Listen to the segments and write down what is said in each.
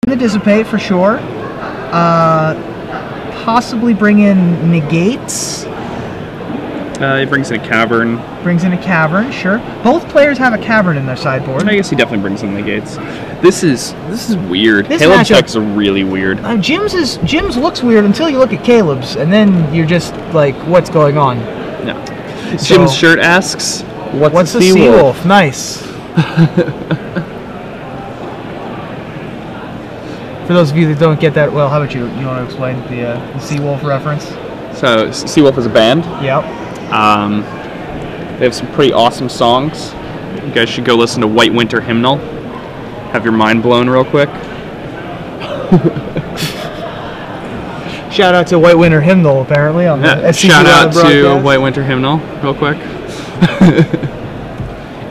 The Dissipate for sure. Possibly bring in Negates. He brings in a Cavern. Brings in a Cavern, sure. Both players have a Cavern in their sideboard. I guess he definitely brings in Negates. This is weird. This Caleb's matchup- decks are really weird. Jim's looks weird until you look at Caleb's, and then you're just like, what's going on? No. So- Jim's shirt asks, "What's a a Seawolf?" Nice. For those of you that don't get that, well, how about you? You want to explain the Seawolf reference? So Seawolf is a band. Yep. They have some pretty awesome songs. You guys should go listen to White Winter Hymnal. Have your mind blown real quick. Shout out to White Winter Hymnal, apparently. On the SCG Shout out to broadcast. White Winter Hymnal, real quick.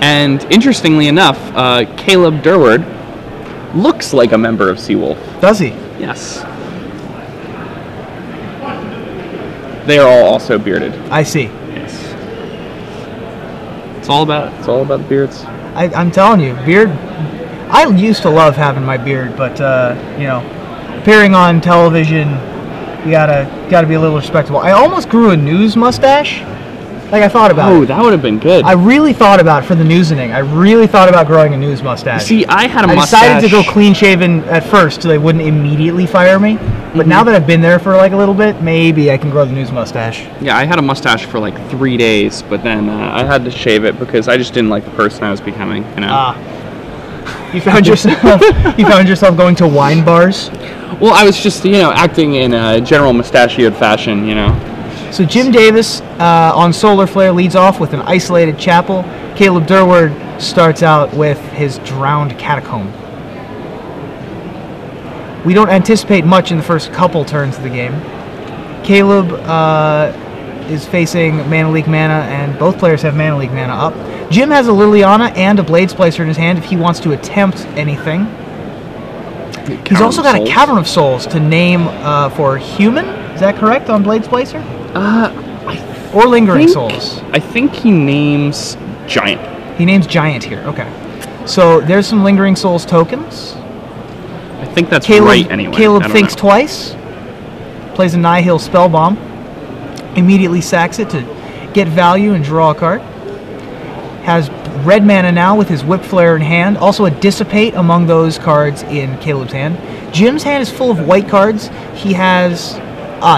And interestingly enough, Caleb Durward looks like a member of Seawolf. Does he? Yes. They are all also bearded. I see. Yes. It's all about the beards. I'm telling you, beard. I used to love having my beard, but you know, appearing on television, you gotta be a little respectable. I almost grew a news mustache. Like I thought about it. Oh, that would have been good. I really thought about it for the news inning. I really thought about growing a news mustache. See, I had a I mustache. decided to go clean shaven at first so they wouldn't immediately fire me. But now that I've been there for like a little bit, maybe I can grow the news mustache. Yeah, I had a mustache for like 3 days, but then I had to shave it because I just didn't like the person I was becoming. You know. You found yourself going to wine bars. Well, I was just acting in a general mustachioed fashion. So Jim Davis on Solar Flare leads off with an Isolated Chapel. Caleb Durward starts out with his Drowned Catacomb. We don't anticipate much in the first couple turns of the game. Caleb is facing Mana Leak Mana, and both players have Mana Leak Mana up. Jim has a Liliana and a Blade Splicer in his hand if he wants to attempt anything. He's also got a Cavern of Souls to name for human. Is that correct on Blade Splicer? Or Lingering Souls. I think he names Giant. He names Giant here. Okay. So there's some Lingering Souls tokens. I think that's Caleb, right anyway. Caleb I don't thinks know. twice. Plays a Nihil Spellbomb. Immediately sacks it to get value and draw a card. Has red mana now with his Whip Flare in hand. Also a Dissipate among those cards in Caleb's hand. Jim's hand is full of white cards. He has...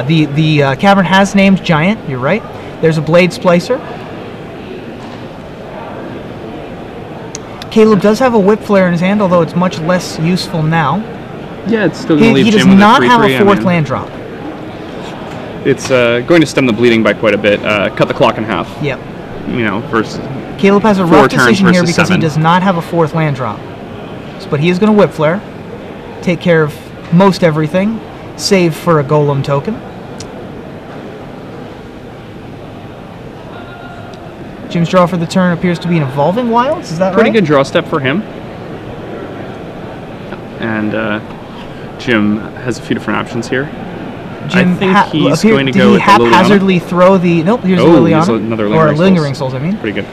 the Cavern has named Giant. You're right. There's a Blade Splicer. Caleb does have a Whip Flare in his hand, although it's much less useful now. Yeah, it's still going to leave He does Jim with not a 3/3. have a fourth land drop. It's going to stem the bleeding by quite a bit. Cut the clock in half. Yep. Versus... Caleb has a 4 rough turns decision here versus because 7. he does not have a fourth land drop. But he is going to Whip Flare, take care of most everything, save for a Golem token. Jim's draw for the turn appears to be an Evolving Wilds. Is that Pretty right? good draw step for him. And Jim has a few different options here. Jim I think he's going to go with the Did he Liliana. haphazardly throw the... Nope, here's the Oh, Liliana. here's another or Lingering Lingering Souls. Souls, I mean. Pretty good.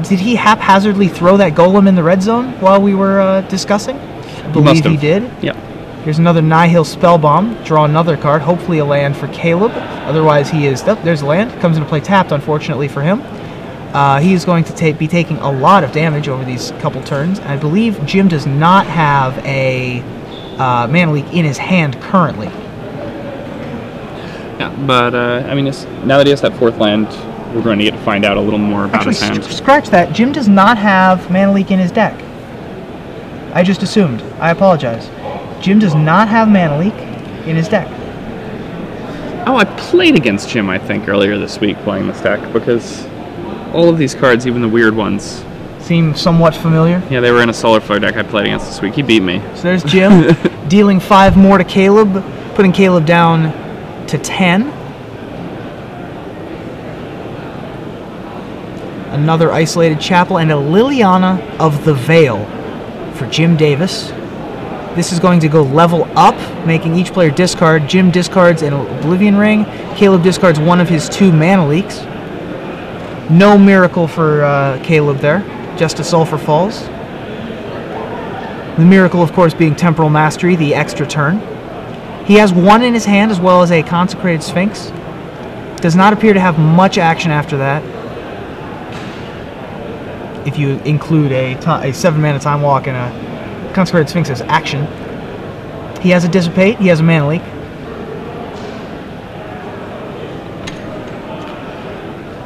Did he haphazardly throw that Golem in the red zone while we were discussing? I believe he did. Yeah. Here's another Nihil Spellbomb. Draw another card, hopefully a land for Caleb. Otherwise he is... Oh, there's a land. Comes into play tapped, unfortunately for him. He is going to be taking a lot of damage over these couple turns. I believe Jim does not have a Mana Leak in his hand currently. Yeah, but now that he has that fourth land, we're going to get to find out a little more about his hand. Scratch that. Jim does not have Mana Leak in his deck. I just assumed. I apologize. Jim does not have Mana Leak in his deck. Oh, I played against Jim, I think, earlier this week playing this deck, because all of these cards, even the weird ones, Seem somewhat familiar. yeah, they were in a Solar Flare deck I played against this week. He beat me. So there's Jim, dealing 5 more to Caleb, putting Caleb down to 10. Another Isolated Chapel and a Liliana of the Veil for Jim Davis. This is going to go level up, making each player discard. Jim discards an Oblivion Ring. Caleb discards one of his 2 Mana Leaks. No miracle for Caleb there. Just a Sulphur Falls. The miracle, of course, being Temporal Mastery, the extra turn. He has one in his hand as well as a Consecrated Sphinx. Does not appear to have much action after that, if you include a 7-mana Time Walk and a Consecrated Sphinx as action. He has a Dissipate, he has a Mana Leak.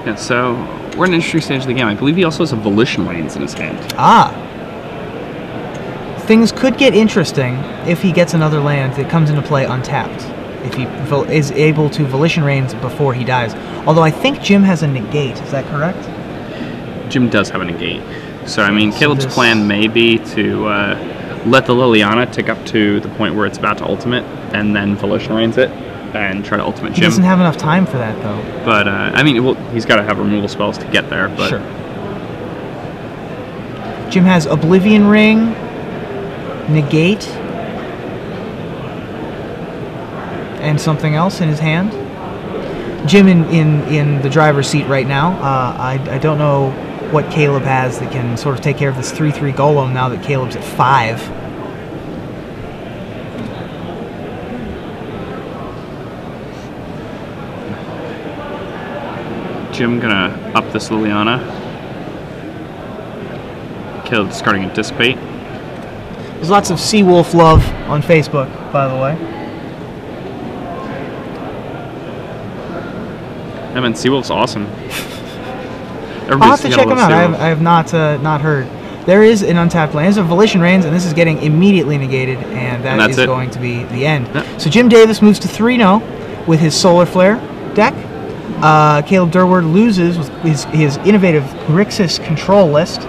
Yeah, so we're in an interesting stage of the game. I believe he also has a Volition Reins in his hand. Ah. Things could get interesting if he gets another land that comes into play untapped. If he is able to Volition Reins before he dies. Although I think Jim has a negate, is that correct? Jim does have a negate. So, I mean, So Caleb's this- plan may be to let the Liliana tick up to the point where it's about to ultimate, and then Volition Reins it, and try to ultimate He Jim. doesn't have enough time for that, though. But, I mean, well, he's got to have removal spells to get there. But Sure. Jim has Oblivion Ring, negate, and something else in his hand. Jim in the driver's seat right now. I don't know what Caleb has that can sort of take care of this 3/3 Golem now that Caleb's at 5. Jim gonna up this Liliana. Caleb discarding a Dissipate. There's lots of Seawolf love on Facebook, by the way. I mean, Seawolf's awesome. I'll have to check him out. I have not heard. There is an untapped land. There's a Volition Reins, and this is getting immediately negated, and that's is it. going to be the end. Yeah. So Jim Davis moves to 3-0 with his Solar Flare deck. Caleb Durward loses with his innovative Grixis control list.